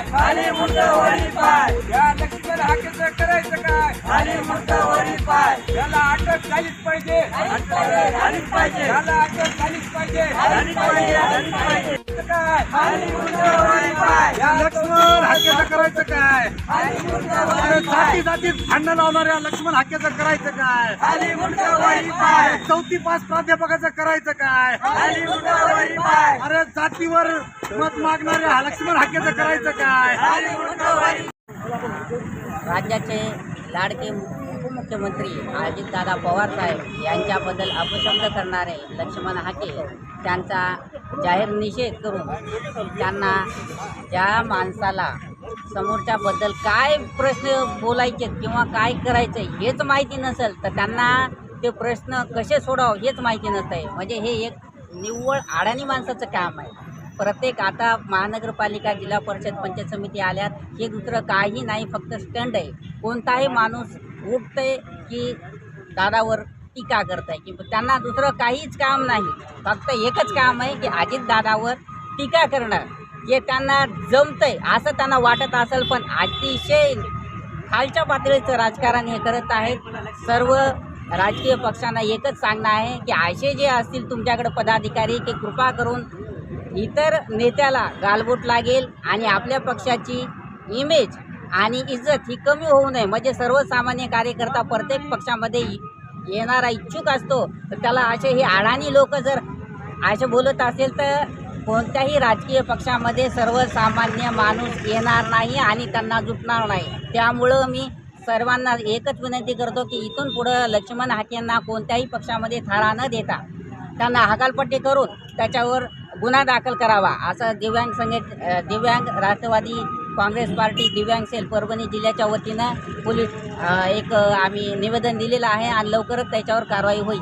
खाली मुंड वरी पाय या लक्ष्मण हाकेचं करायचं काय खाली मुंड वरी पाय याला अटक झालीच पाहिजे झालीच पाहिजे याला अटक झालीच पाहिजे झालीच पाहिजे काय खाली मुंड वरी पाय या लक्ष्मण हाकेचं करायचं काय खाली मुंड वरी पाय जाती भांडण लावणाऱ्या लक्ष्मण हाकेचं करायचं काय खाली मुंड वरी पाय चौथी पास प्राध्यापकाचं करायचं काय खाली मुंड वरी पाय अरे जातीवर मत मागणाऱ्या लक्ष्मण हाकेचं करायचं काय खाली मुंड वरी राज्याचे लाडके उपमुख्यमंत्री अजितदादा पवार साहेब यांच्याबद्दल अपशब्द करणारे लक्ष्मण हाके त्यांचा जाहीर निषेध करून त्यांना ज्या माणसाला समोरच्याबद्दल काय प्रश्न बोलायचे किंवा काय करायचं हेच माहिती नसेल तर त्यांना ते प्रश्न कसे सोडावं हेच माहिती नसतं आहे. म्हणजे हे एक निव्वळ अडाणी माणसाचं काम आहे. प्रत्येक आता महानगरपालिका जिल्हा परिषद पंचायत समिती आल्यात हे दुसरं काही नाही, फक्त स्टंट आहे. कोणताही माणूस उठतंय की दादावर टीका करत आहे की त्यांना दुसरं काहीच काम नाही, फक्त एकच काम आहे की अजितदादावर टीका करणं. हे त्यांना जमतंय असं त्यांना वाटत असेल, पण अतिशय खालच्या पातळीचं राजकारण हे करत आहेत. सर्व राजकीय पक्षांना एकच सांगणं आहे की असे जे असतील तुमच्याकडे पदाधिकारी की कृपा करून इतर नेत्याला गालबोट लागेल आणि आपल्या पक्षाची इमेज आणि इज्जत ही कमी होऊ नये. म्हणजे सर्वसामान्य कार्यकर्ता प्रत्येक पक्षामध्ये येणारा इच्छुक असतो, तर त्याला असे हे अडाणी लोक जर असे बोलत असेल तर कोणत्याही राजकीय पक्षामध्ये सर्वसामान्य माणूस येणार नाही आणि त्यांना जुटणार नाही. त्यामुळं मी सर्वांना एकच विनंती करतो की इथून पुढं लक्ष्मण हाकेंना कोणत्याही पक्षामध्ये थारा न देता त्यांना हकालपट्टी करून त्याच्यावर गुन्हा दाखल करावा, असं दिव्यांग राष्ट्रवादी काँग्रेस पार्टी दिव्यांग सेल परभणी जिल्ह्याच्या वतीनं पोलीस एक आम्ही निवेदन दिलेलं आहे आणि लवकरच त्याच्यावर कारवाई होईल.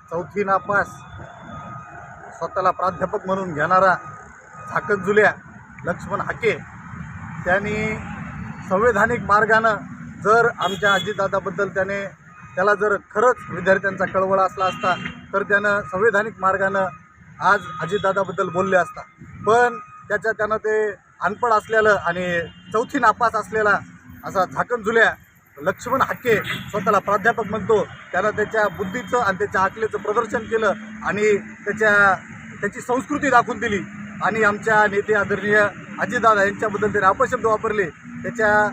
चौथी नापास स्वतःला प्राध्यापक म्हणून घेणारा झाकतझुल्या लक्ष्मण हाके त्यांनी संवैधानिक मार्गानं जर आमच्या अजितदादाबद्दल त्याला जर खरंच विद्यार्थ्यांचा कळवळा असला असता तर त्यानं संवैधानिक मार्गानं आज अजितदादाबद्दल बोलले असता. पण त्यानं ते अनपढ असलेलं आणि चौथी नापास असलेला असा झाकणझुल्या लक्ष्मण हाके स्वतःला प्राध्यापक म्हणतो. त्यानं त्याच्या बुद्धीचं आणि त्याच्या अकलेचं प्रदर्शन केलं आणि त्याची संस्कृती दाखवून दिली आणि आमच्या नेते आदरणीय अजितदादा यांच्याबद्दल त्याने अपशब्द वापरले. त्याच्या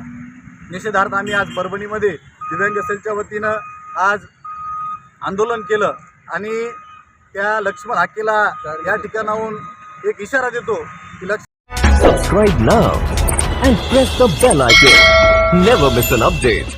निषेधार्थ आम्ही आज परभणीमध्ये दिव्यांग सेलच्या वतीनं आज आंदोलन केलं आणि त्या लक्ष्मण हाकेला या ठिकाणाहून एक इशारा देतो की Subscribe now and press the bell icon. Never miss an update.